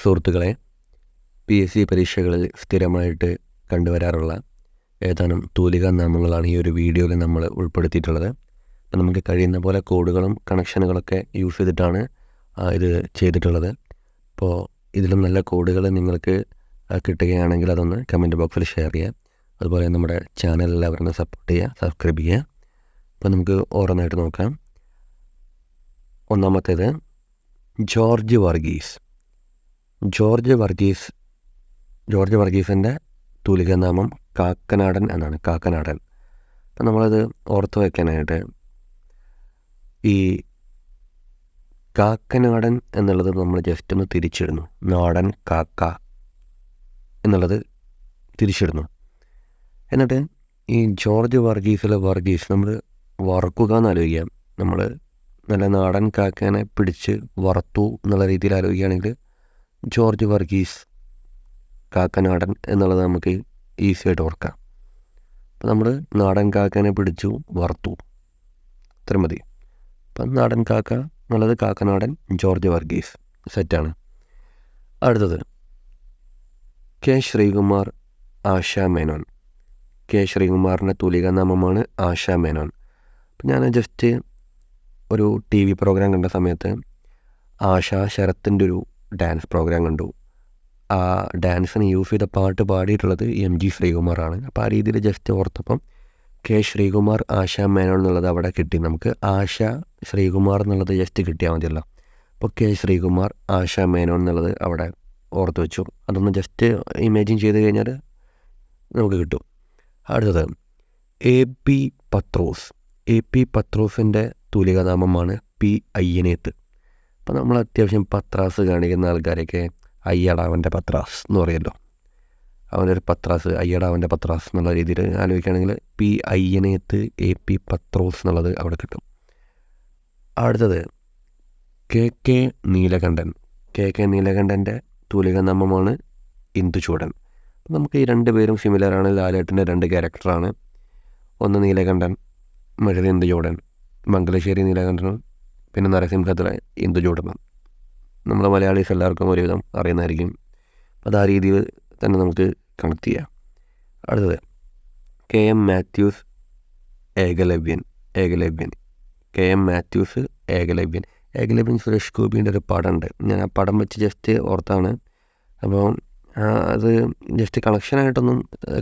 സുഹൃത്തുക്കളെ, PSC പരീക്ഷകളിൽ സ്ഥിരമായിട്ട് കണ്ടുവരാറുള്ള ഏതാനും തൂലികാ നാമങ്ങളാണ് ഈ ഒരു വീഡിയോയിൽ നമ്മൾ ഉൾപ്പെടുത്തിയിട്ടുള്ളത്. അപ്പോൾ നമുക്ക് കഴിയുന്ന പോലെ കോഡുകളും കണക്ഷനുകളൊക്കെ യൂസ് ചെയ്തിട്ടാണ് ഇത് ചെയ്തിട്ടുള്ളത്. അപ്പോൾ ഇതിലും നല്ല കോഡുകൾ നിങ്ങൾക്ക് കിട്ടുകയാണെങ്കിൽ അതൊന്ന് കമൻറ്റ് ബോക്സിൽ ഷെയർ ചെയ്യുക. അതുപോലെ നമ്മുടെ ചാനൽ എല്ലാവരും സപ്പോർട്ട് ചെയ്യുക, സബ്സ്ക്രൈബ് ചെയ്യുക. അപ്പോൾ നമുക്ക് ഓരോന്നായിട്ട് നോക്കാം. ഒന്നാമത്തേത് ജോർജ് വർഗീസിൻ്റെ തൂലികാനാമം കാക്കനാടൻ എന്നാണ്. കാക്കനാടൻ. അപ്പം നമ്മളത് ഓർത്ത് വയ്ക്കാനായിട്ട് ഈ കാക്കനാടൻ എന്നുള്ളത് നമ്മൾ ജസ്റ്റ് ഒന്ന് തിരിച്ചിടുന്നു. നാടൻ കാക്ക എന്നുള്ളത് തിരിച്ചിടുന്നു. എന്നിട്ട് ഈ ജോർജ് വർഗീസിലെ വർഗീസ് നമ്മൾ വറുക്കുക എന്ന് ആലോചിക്കാം. നമ്മൾ നല്ല നാടൻ കാക്കേനെ പിടിച്ച് വറുത്തു എന്നുള്ള രീതിയിൽ ആലോചിക്കുകയാണെങ്കിൽ ജോർജ് വർഗീസ് കാക്കനാടൻ എന്നുള്ളത് നമുക്ക് ഈസി ആയിട്ട് ഓർക്കാം. അപ്പം നമ്മൾ നാടൻ കാക്കേനെ പിടിച്ചു വറുത്തു, ഇത്ര മതി. അപ്പം നാടൻ കാക്ക എന്നുള്ളത് കാക്കനാടൻ, ജോർജ് വർഗീസ്, സെറ്റാണ്. അടുത്തത് കെ ശ്രീകുമാർ, ആശാ മേനോൻ. കെ ശ്രീകുമാറിൻ്റെ തൂലികാനാമമാണ് ആശാ മേനോൻ. അപ്പം ഞാൻ ജസ്റ്റ് ഒരു TV പ്രോഗ്രാം കണ്ട സമയത്ത് ആശാ ശരത്തിൻ്റെ ഒരു ഡാൻസ് പ്രോഗ്രാം കണ്ടു. ആ ഡാൻസിന് യൂസ് ചെയ്ത പാട്ട് പാടിയിട്ടുള്ളത് MG ശ്രീകുമാറാണ്. അപ്പോൾ ആ രീതിയിൽ ജസ്റ്റ് ഓർത്തപ്പം കെ ശ്രീകുമാർ, ആശാ മേനോൻ എന്നുള്ളത് അവിടെ കിട്ടി. നമുക്ക് ആശാ ശ്രീകുമാർ എന്നുള്ളത് ജസ്റ്റ് കിട്ടിയാൽ മതിയല്ലോ. അപ്പോൾ കെ ശ്രീകുമാർ, ആശാ മേനോൻ എന്നുള്ളത് അവിടെ ഓർത്ത് വെച്ചു. അതൊന്ന് ജസ്റ്റ് ഇമാജിൻ ചെയ്ത് കഴിഞ്ഞാൽ നമുക്ക് കിട്ടും. അടുത്തത് AP പത്രോസ്. AP പത്രോസിൻ്റെ തൂലികാനാമമാണ് P അയ്യനേത്ത്. അപ്പോൾ നമ്മൾ അത്യാവശ്യം പത്രാസ് കാണിക്കുന്ന ആൾക്കാരൊക്കെ അയ്യടാ അവൻ്റെ പത്രാസ് എന്ന് പറയുമല്ലോ. അവനൊരു പത്രാസ്, അയ്യടാ അവൻ്റെ പത്രാസ് എന്നുള്ള രീതിയിൽ ആലോചിക്കുകയാണെങ്കിൽ P അയ്യനേത്ത് AP പത്രോസ് എന്നുള്ളത് അവിടെ കിട്ടും. അടുത്തത് KK നീലകണ്ഠൻ. KK നീലകണ്ഠൻ്റെ തൂലികാനാമമാണ് ഇന്ദുചൂടൻ. നമുക്ക് ഈ രണ്ട് പേരും സിമിലറാണ്. ലാലേട്ടൻ്റെ രണ്ട് ക്യാരക്ടറാണ്. ഒന്ന് നീലകണ്ഠൻ, മഴവിൽ ഇന്ദുചൂടൻ. മംഗലശ്ശേരി നീലകണ്ഠനും പിന്നെ നരസിംഹത്തിലെ ഇന്ദുചൂടനും. നമ്മുടെ മലയാളീസ് എല്ലാവർക്കും ഒരുവിധം അറിയുന്നതായിരിക്കും. അത് ആ രീതിയിൽ തന്നെ നമുക്ക് കണക്ട് ചെയ്യാം. അടുത്തത് KM മാത്യൂസ് ഏകലവ്യൻ. KM മാത്യൂസ് ഏകലവ്യൻ. സുരേഷ് ഗോപിയുടെ ഒരു പടമുണ്ട്. ഞാൻ ആ പടം വെച്ച് ജസ്റ്റ് ഓർത്താണ്. അപ്പോൾ അത് ജസ്റ്റ് കണക്ഷനായിട്ടൊന്നും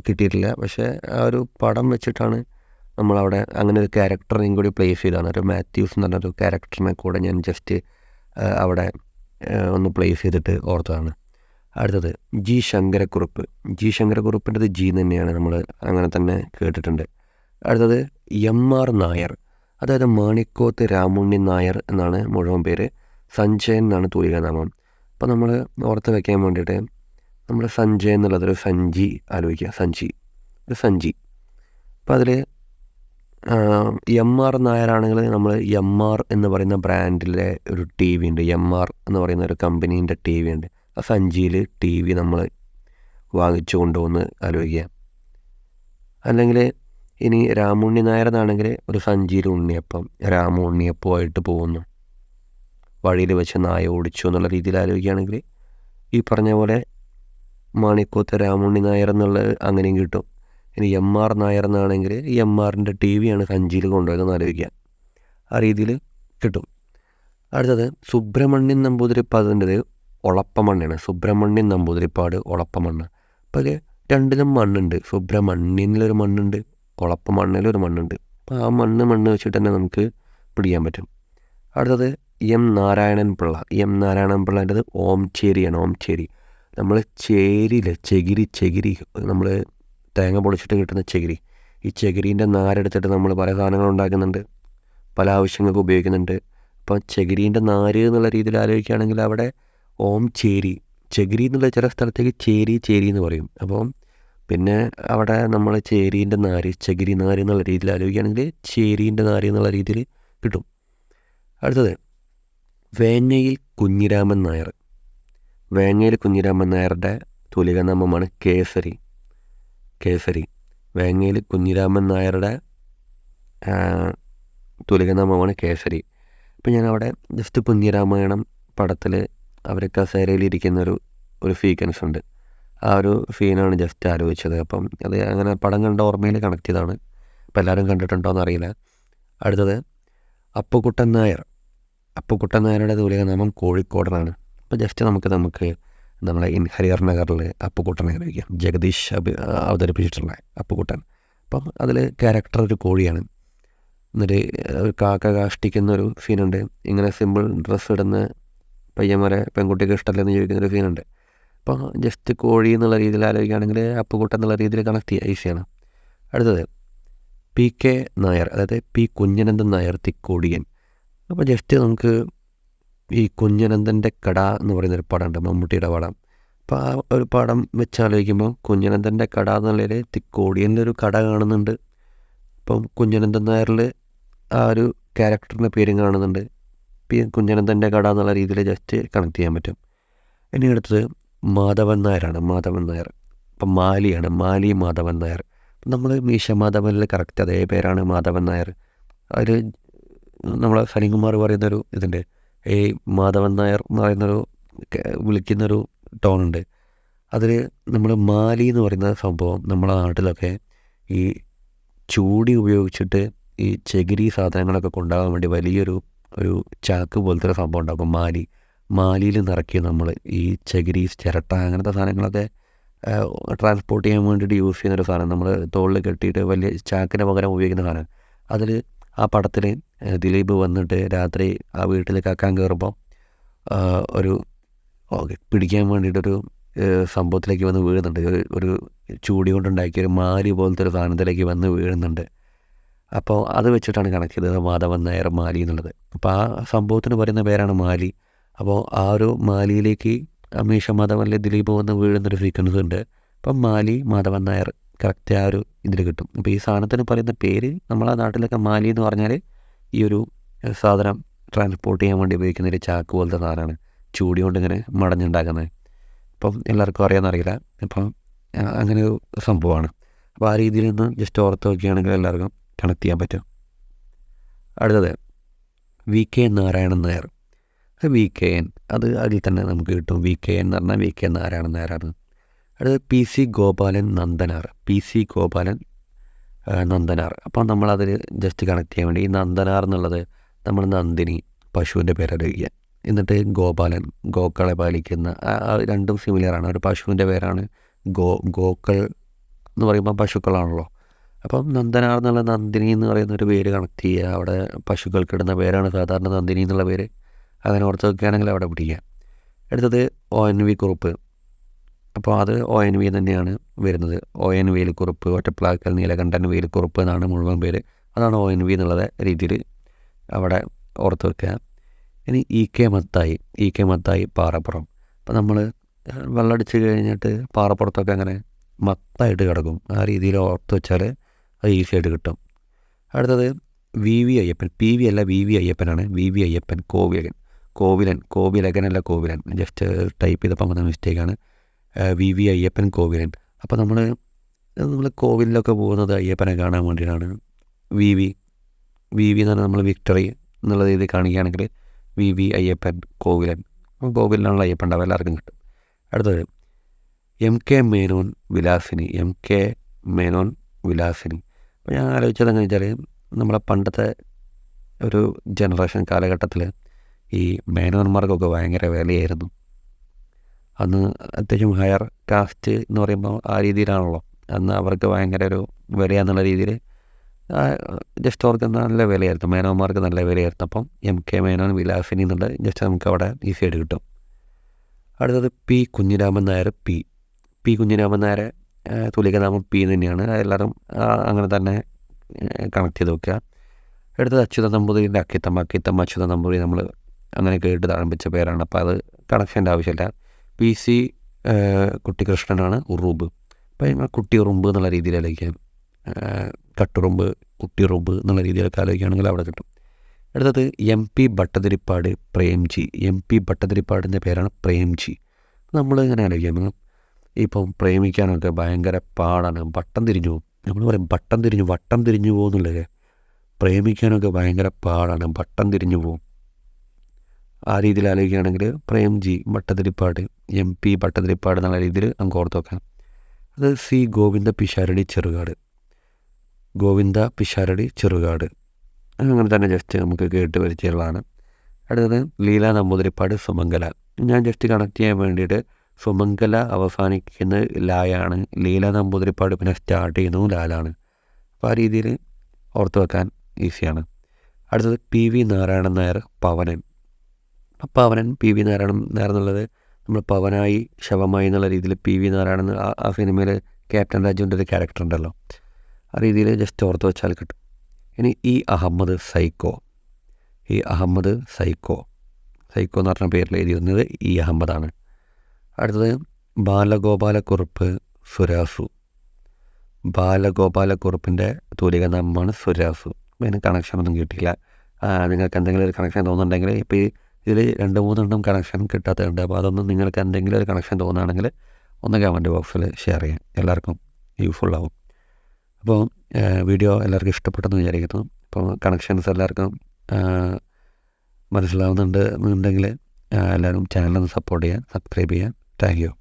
കിട്ടിയിട്ടില്ല. പക്ഷേ ആ ഒരു പടം വെച്ചിട്ടാണ് നമ്മളവിടെ അങ്ങനെ ഒരു ക്യാരക്ടറിനെയും കൂടി പ്ലേസ് ചെയ്താണ്. ഒരു മാത്യൂസ് എന്ന് പറഞ്ഞൊരു ക്യാരക്ടറിനെ കൂടെ ഞാൻ ജസ്റ്റ് അവിടെ ഒന്ന് പ്ലേസ് ചെയ്തിട്ട് ഓർത്തതാണ്. അടുത്തത് G ശങ്കരക്കുറുപ്പിൻ്റെത് G തന്നെയാണ്, നമ്മൾ അങ്ങനെ തന്നെ കേട്ടിട്ടുണ്ട്. അടുത്തത് MR നായർ, അതായത് മാണിക്കോത്ത് രാമുണ്ണി നായർ എന്നാണ് മുഴുവൻ പേര്. സഞ്ജയൻ എന്നാണ് തൂലികാനാമം. അപ്പോൾ നമ്മൾ ഓർത്ത് വയ്ക്കാൻ വേണ്ടിയിട്ട് നമ്മൾ സഞ്ജയ് എന്നുള്ളതൊരു സഞ്ചി ആലോചിക്കുക. ഒരു സഞ്ചി. അപ്പോൾ അതിൽ MR നായരാണെങ്കിൽ നമ്മൾ MR എന്ന് പറയുന്ന ബ്രാൻഡിലെ ഒരു TV ഉണ്ട്. MR എന്ന് പറയുന്ന ഒരു കമ്പനീൻ്റെ TV ഉണ്ട്. ആ സഞ്ചിയിൽ TV നമ്മൾ വാങ്ങിച്ചു കൊണ്ടുവന്ന് ആലോചിക്കുക. അല്ലെങ്കിൽ ഇനി രാമുണ്ണി നായർ എന്നാണെങ്കിൽ ഒരു സഞ്ചിയിൽ ഉണ്ണിയപ്പം, രാമു ഉണ്ണിയപ്പമായിട്ട് പോകുന്നു, വഴിയിൽ വെച്ച് നായ ഓടിച്ചു എന്നുള്ള രീതിയിൽ ആലോചിക്കുകയാണെങ്കിൽ ഈ പറഞ്ഞ പോലെ മാണിക്കോത്ത് രാമുണ്ണി നായർ എന്നുള്ളത് അങ്ങനെയും കിട്ടും. ഇനി MR നായർ എന്നാണെങ്കിൽ ഈ MRൻ്റെ TV ആണ് സഞ്ചിയിൽ കൊണ്ടുപോയതെന്ന് ആലോചിക്കുക. ആ രീതിയിൽ കിട്ടും. അടുത്തത് സുബ്രഹ്മണ്യൻ നമ്പൂതിരിപ്പാടിൻ്റെത് ഒളപ്പമണ്ണാണ്. സുബ്രഹ്മണ്യൻ നമ്പൂതിരിപ്പാട് ഒളപ്പമണ്ണ്. അപ്പോൾ അതിൽ രണ്ടിലും മണ്ണുണ്ട്. സുബ്രഹ്മണ്യനിലൊരു മണ്ണുണ്ട്, ഒളപ്പമണ്ണിലൊരു മണ്ണുണ്ട്. അപ്പോൾ ആ മണ്ണ് വെച്ചിട്ട് തന്നെ നമുക്ക് പിടിക്കാൻ പറ്റും. അടുത്തത് M നാരായണൻ പിള്ളേൻ്റെത് ഓംചേരിയാണ്. നമ്മൾ ചകിരി നമ്മൾ തേങ്ങ പൊളിച്ചിട്ട് കിട്ടുന്ന ചകിരി, ഈ ചകിരീൻ്റെ നാരെടുത്തിട്ട് നമ്മൾ പല സാധനങ്ങൾ ഉണ്ടാക്കുന്നുണ്ട്, പല ആവശ്യങ്ങൾക്ക് ഉപയോഗിക്കുന്നുണ്ട്. അപ്പോൾ ചകിരീൻ്റെ നാര് എന്നുള്ള രീതിയിൽ ആലോചിക്കുകയാണെങ്കിൽ അവിടെ ചകിരി എന്നുള്ള ചില സ്ഥലത്തേക്ക് ചേരി എന്ന് പറയും. അപ്പോൾ പിന്നെ അവിടെ നമ്മൾ ചേരീൻ്റെ നാര്, ചകിരി നാര് എന്നുള്ള രീതിയിൽ ആലോചിക്കുകയാണെങ്കിൽ ചേരീൻ്റെ നാര് എന്നുള്ള രീതിയിൽ കിട്ടും. അടുത്തത് വേങ്ങയിൽ കുഞ്ഞിരാമൻ നായരുടെ തൂലികാനാമമാണ് കേസരി. വേങ്ങയിൽ കുഞ്ഞിരാമൻ നായരുടെ തൂലികാനാമമാണ് കേസരി. അപ്പോൾ ഞാൻ അവിടെ ജസ്റ്റ് കുഞ്ഞിരാമായണം പടത്തിൽ അവർ കസേരയിലിരിക്കുന്ന ഒരു സീക്വൻസ് ഉണ്ട്. ആ ഒരു സീനാണ് ജസ്റ്റ് ആലോചിച്ചത്. അപ്പം അത് അങ്ങനെ പടം കണ്ട ഓർമ്മയിൽ കണക്ട് ചെയ്താണ്. അപ്പോൾ എല്ലാവരും കണ്ടിട്ടുണ്ടോ എന്നറിയില്ല. അടുത്തത് അപ്പുക്കുട്ടൻ നായർ. അപ്പുക്കുട്ടൻ നായരുടെ തൂലികാനാമം കോഴിക്കോടനാണ്. അപ്പോൾ ജസ്റ്റ് നമുക്ക് നമ്മളെ ഹരിഹർ നഗറിൽ അപ്പുക്കുട്ടനെ അറിയിക്കാം. ജഗദീഷ് അവതരിപ്പിച്ചിട്ടുള്ള അപ്പുക്കുട്ടൻ. അപ്പം അതിൽ ക്യാരക്ടർ ഒരു കോഴിയാണ്. എന്നിട്ട് ഒരു കാക്ക കാഷ്ടിക്കുന്ന ഒരു സീനുണ്ട്. ഇങ്ങനെ സിമ്പിൾ ഡ്രസ്സ് ഇടുന്ന പയ്യന്മാരെ പെൺകുട്ടിക്ക് ഇഷ്ടമല്ലെന്ന് ചോദിക്കുന്നൊരു സീനുണ്ട്. അപ്പോൾ ജസ്റ്റ് കോഴി എന്നുള്ള രീതിയിൽ ആലോചിക്കുകയാണെങ്കിൽ അപ്പുക്കുട്ടൻ എന്നുള്ള രീതിയിൽ കണക്ട് ചെയ്യുക ഈസിയാണ്. അടുത്തത് പി കെ നായർ, അതായത് പി കുഞ്ഞനന്ദൻ നായർ തിക്കോടിയൻ. അപ്പോൾ ജസ്റ്റ് നമുക്ക് ഈ കുഞ്ഞനന്ദൻ്റെ കട എന്ന് പറയുന്നൊരു പടമുണ്ട്, മമ്മൂട്ടിയുടെ പടം. അപ്പോൾ ആ ഒരു പടം വെച്ചാലോചിക്കുമ്പോൾ കുഞ്ഞനന്ദൻ്റെ കട എന്നുള്ളതിൽ തിക്കോടിയനിലൊരു കട കാണുന്നുണ്ട്. അപ്പം കുഞ്ഞനന്ദൻ നായരിൽ ആ ഒരു ക്യാരക്ടറിൻ്റെ പേരും കാണുന്നുണ്ട്. കുഞ്ഞനന്ദൻ്റെ കട എന്നുള്ള രീതിയിൽ ജസ്റ്റ് കണക്ട് ചെയ്യാൻ പറ്റും. ഇനി അടുത്തത് മാധവൻ നായരാണ്. മാധവൻ നായർ അപ്പം മാലിയാണ്. മാലി മാധവൻ നായർ. നമ്മൾ മീശ മാധവനിൽ കറക്റ്റ് അതേ പേരാണ് മാധവൻ നായർ. അതിൽ നമ്മൾ സലിംകുമാർ പറയുന്നൊരു ഇതുണ്ട്, ഈ മാധവൻ നായർ എന്ന് പറയുന്നൊരു വിളിക്കുന്നൊരു ടോണുണ്ട്. അതിൽ നമ്മൾ മാലി എന്ന് പറയുന്ന സംഭവം നമ്മളെ നാട്ടിലൊക്കെ ഈ ചൂടി ഉപയോഗിച്ചിട്ട് ഈ ചകിരി സാധനങ്ങളൊക്കെ കൊണ്ടുപോകാൻ വേണ്ടി വലിയൊരു ചാക്ക് പോലത്തെ ഒരു സംഭവം ഉണ്ടാക്കും. മാലിയിൽ നിറക്കി നമ്മൾ ഈ ചകിരി, ചിരട്ട അങ്ങനത്തെ സാധനങ്ങളൊക്കെ ട്രാൻസ്പോർട്ട് ചെയ്യാൻ വേണ്ടിയിട്ട് യൂസ് ചെയ്യുന്നൊരു സാധനം. നമ്മൾ തോളിൽ കെട്ടിയിട്ട് വലിയ ചാക്കിന് പകരം ഉപയോഗിക്കുന്ന സാധനം. അതിൽ ആ പടത്തിൽ ദിലീപ് വന്നിട്ട് രാത്രി ആ വീട്ടിൽ കക്കാൻ കയറുമ്പോൾ ഒരു പിടിക്കാൻ വേണ്ടിയിട്ടൊരു സംഭവത്തിലേക്ക് വന്ന് വീഴുന്നുണ്ട്. ഒരു ചൂടി കൊണ്ടുണ്ടാക്കിയ ഒരു മാലി പോലത്തെ ഒരു സാധനത്തിലേക്ക് വന്ന് വീഴുന്നുണ്ട്. അപ്പോൾ അത് വെച്ചിട്ടാണ് കണക്ട് ചെയ്തത് മാധവൻ നായർ മാലി എന്നുള്ളത്. അപ്പോൾ ആ സംഭവത്തിന് പറയുന്ന പേരാണ് മാലി. അപ്പോൾ ആ ഒരു മാലിയിലേക്ക് അമീഷ മാധവനിലെ ദിലീപ് വന്ന് വീഴുന്നൊരു സീക്വൻസ് ഉണ്ട്. അപ്പം മാലി മാധവൻ നായർ കറക്റ്റ് ആ ഒരു ഇതിൽ കിട്ടും. അപ്പോൾ ഈ സാധനത്തിന് പറയുന്ന പേര് നമ്മളെ നാട്ടിലൊക്കെ മാലി എന്ന് പറഞ്ഞാൽ ഈ ഒരു സാധനം ട്രാൻസ്പോർട്ട് ചെയ്യാൻ വേണ്ടി ഉപയോഗിക്കുന്ന ഒരു ചാക്ക് പോലത്തെ സാധനമാണ്, ചൂടി കൊണ്ട് ഇങ്ങനെ മടഞ്ഞുണ്ടാക്കുന്നത്. അപ്പം എല്ലാവർക്കും അറിയാമെന്നറിയില്ല. അപ്പം അങ്ങനെ ഒരു സംഭവമാണ്. അപ്പോൾ ആ രീതിയിൽ നിന്ന് ജസ്റ്റ് ഓർത്ത് നോക്കുകയാണെങ്കിൽ എല്ലാവർക്കും കണക്ട് ചെയ്യാൻ പറ്റും. അടുത്തത് V K Narayanan Nair. V K N, അത് അതിൽ തന്നെ നമുക്ക് കിട്ടും. വി കെ എൻ എന്ന് പറഞ്ഞാൽ വി കെ നാരായണൻ നായരാണ്. അടുത്തത് P C Gopalan Nandanar. P C Gopalan Nandanar. അപ്പം നമ്മളതിൽ ജസ്റ്റ് കണക്ട് ചെയ്യാൻ വേണ്ടി ഈ നന്ദനാർ എന്നുള്ളത് നമ്മൾ നന്ദിനി പശുവിൻ്റെ പേരറിയിക്കുക. എന്നിട്ട് ഗോപാലൻ ഗോക്കളെ പാലിക്കുന്ന, രണ്ടും സിമിലറാണ്. ഒരു പശുവിൻ്റെ പേരാണ് ഗോക്കൾ എന്ന് പറയുമ്പോൾ പശുക്കളാണല്ലോ. അപ്പം നന്ദനാർ എന്നുള്ള നന്ദിനി എന്ന് പറയുന്ന ഒരു പേര് കണക്ട് ചെയ്യുക. അവിടെ പശുക്കൾക്കിടുന്ന പേരാണ് സാധാരണ നന്ദിനി എന്നുള്ള പേര്. അങ്ങനെ ഓർത്ത് വെക്കുകയാണെങ്കിൽ അവിടെ പിടിക്കുക. അടുത്തത് ONV കുറുപ്പ്. അപ്പോൾ അത് ONV തന്നെയാണ് വരുന്നത്. ON വേലിക്കുറുപ്പ്, ഒറ്റപ്ലാക്കൽ നീലകണ്ഠൻ വേലിക്കുറുപ്പ് എന്നാണ് മുഴുവൻ പേര്. അതാണ് ONV എന്നുള്ള രീതിയിൽ അവിടെ ഓർത്ത് വെക്കുക. ഇനി EK മത്തായി പാറപ്പുറം. അപ്പോൾ നമ്മൾ വെള്ളമടിച്ച് കഴിഞ്ഞിട്ട് പാറപ്പുറത്തൊക്കെ അങ്ങനെ മത്തായിട്ട് കിടക്കും. ആ രീതിയിൽ ഓർത്ത് വെച്ചാൽ അത് ഈസി ആയിട്ട് കിട്ടും. അടുത്തത് VV അയ്യപ്പൻ. PV അല്ല, VV അയ്യപ്പനാണ്. VV അയ്യപ്പൻ കോവിലകനല്ല കോവിലൻ. ജസ്റ്റ് ടൈപ്പ് ചെയ്തപ്പോൾ വന്ന മിസ്റ്റേക്കാണ്. VV അയ്യപ്പൻ കോവിലൻ. അപ്പോൾ നമ്മൾ കോവിലിലൊക്കെ പോകുന്നത് അയ്യപ്പനെ കാണാൻ വേണ്ടിയിട്ടാണ്. VV എന്ന് പറഞ്ഞാൽ നമ്മൾ വിക്ടറി എന്നുള്ള രീതിയിൽ കാണിക്കുകയാണെങ്കിൽ VV അയ്യപ്പൻ കോവിലൻ. കോവിലിനാണുള്ള അയ്യപ്പൻ ഉണ്ടാവും, എല്ലാവർക്കും കിട്ടും. അടുത്തത് MK മേനോൻ വിലാസിനി. അപ്പോൾ ഞാൻ ആലോചിച്ചത് എങ്ങനെ വെച്ചാൽ നമ്മളെ പണ്ടത്തെ ഒരു ജനറേഷൻ കാലഘട്ടത്തിൽ ഈ മേനോന്മാർക്കൊക്കെ ഭയങ്കര വിലയായിരുന്നു. അന്ന് അത്യാവശ്യം ഹയർ കാസ്റ്റ് എന്ന് പറയുമ്പോൾ ആ രീതിയിലാണല്ലോ. അന്ന് അവർക്ക് ഭയങ്കര ഒരു വിലയാന്നുള്ള രീതിയിൽ ജസ്റ്റ് അവർക്ക് നല്ല വിലയായിരുന്നു, മേനോന്മാർക്ക് നല്ല വിലയായിരുന്നു. അപ്പം MK മേനോൻ വിലാസിനി എന്നുള്ളത് ജസ്റ്റ് നമുക്ക് അവിടെ ഈസി ആയിട്ട് കിട്ടും. അടുത്തത് P കുഞ്ഞിരാമൻ നായർ. പി കുഞ്ഞിരാമൻ നായർ തുലികനാമം P തന്നെയാണ്. എല്ലാവരും അങ്ങനെ തന്നെ കണക്ട് ചെയ്ത് വെക്കുക. അടുത്തത് അച്യുത നമ്പൂതിരിൻ്റെ അക്കിത്തമ്മ അച്യുത നമ്പൂതിരി നമ്മൾ അങ്ങനെ കേട്ട് ആരംഭിച്ച പേരാണ്. അപ്പോൾ അത് കണക്ഷൻ്റെ ആവശ്യമില്ല. PC കുട്ടിക്കൃഷ്ണനാണ് ഉറുമ്പ്. അപ്പോൾ കുട്ടി ഉറുമ്പ് എന്നുള്ള രീതിയിലായിരിക്കും, കട്ടുറുമ്പ് കുട്ടിയുറുമ്പ് എന്നുള്ള രീതിയിലൊക്കെ ആലോചിക്കുകയാണെങ്കിൽ അവിടെ കിട്ടും. അടുത്തത് MP ഭട്ടതിരിപ്പാട് പ്രേംജി. MP ഭട്ടതിരിപ്പാടിൻ്റെ പേരാണ് പ്രേംജി. നമ്മൾ ഇങ്ങനെ ആലോചിക്കാം, ഇപ്പം പ്രേമിക്കാനൊക്കെ ഭയങ്കര പാടാണ്, വട്ടം തിരിഞ്ഞു പോകും. നമ്മൾ പറയും വട്ടം തിരിഞ്ഞു പോകുന്നുള്ളത്. പ്രേമിക്കാനൊക്കെ ഭയങ്കര പാടാണ്, വട്ടം തിരിഞ്ഞു പോകും. ആ രീതിയിൽ ആലോചിക്കുകയാണെങ്കിൽ പ്രേംജി ഭട്ടതിരിപ്പാട്, MP ഭട്ടതിരിപ്പാട് എന്നുള്ള രീതിയിൽ നമുക്ക് ഓർത്ത് വെക്കാം. അത് C ഗോവിന്ദ പിഷാരടി ചെറുകാട്, ഗോവിന്ദ പിഷാരടി ചെറുകാട്. അങ്ങനെ തന്നെ ജസ്റ്റ് നമുക്ക് കേട്ട് പരിചയമുള്ളതാണ്. അടുത്തത് ലീല നമ്പൂതിരിപ്പാട് സുമംഗല. ഞാൻ ജസ്റ്റ് കണക്ട് ചെയ്യാൻ വേണ്ടിയിട്ട് സുമംഗല അവസാനിക്കുന്ന ലായാണ്, ലീല നമ്പൂതിരിപ്പാട് പിന്നെ സ്റ്റാർട്ട് ചെയ്യുന്നതും ലാലാണ്. അപ്പോൾ ആ രീതിയിൽ ഓർത്ത് വെക്കാൻ ഈസിയാണ്. അടുത്തത് PV നാരായണൻ നായർ പവനൻ. പവനൻ PV നാരായണൻ നായർ എന്നുള്ളത് നമ്മൾ പവനായി ശവമായി എന്നുള്ള രീതിയിൽ PV നാരായണൻ ആ സിനിമയിൽ ക്യാപ്റ്റൻ രാജുവിൻ്റെ ഒരു ക്യാരക്ടർ ഉണ്ടല്ലോ, ആ രീതിയിൽ ജസ്റ്റ് ഓർത്ത് വെച്ചാൽ കിട്ടും. ഇനി അഹമ്മദ് സൈക്കോ. അഹമ്മദ് സൈക്കോ എന്ന് പറഞ്ഞ പേരിൽ എഴുതി വന്നത് അഹമ്മദാണ്. അടുത്തത് ബാലഗോപാലക്കുറുപ്പ് സുരാസു. ബാലഗോപാലക്കുറുപ്പിൻ്റെ തൂലിക നാമമാണ് സുരാസു. അതിന് കണക്ഷനൊന്നും കിട്ടിയില്ല. നിങ്ങൾക്ക് എന്തെങ്കിലും ഒരു കണക്ഷൻ തോന്നുന്നുണ്ടെങ്കിൽ, ഇപ്പോൾ ഇതിൽ 2-3 കണക്ഷൻ കിട്ടാത്തതുണ്ട്. അപ്പോൾ അതൊന്നും നിങ്ങൾക്ക് എന്തെങ്കിലും ഒരു കണക്ഷൻ തോന്നുകയാണെങ്കിൽ ഒന്ന് കമൻറ്റ് ബോക്സിൽ ഷെയർ ചെയ്യാം, എല്ലാവർക്കും യൂസ്ഫുള്ളാവും. അപ്പോൾ വീഡിയോ എല്ലാവർക്കും ഇഷ്ടപ്പെട്ടെന്ന് വിചാരിക്കുന്നു. അപ്പോൾ കണക്ഷൻസ് എല്ലാവർക്കും മനസ്സിലാവുന്നുണ്ടെങ്കിൽ എല്ലാവരും ചാനലൊന്ന് സപ്പോർട്ട് ചെയ്യാൻ, സബ്സ്ക്രൈബ് ചെയ്യാൻ. Thank you.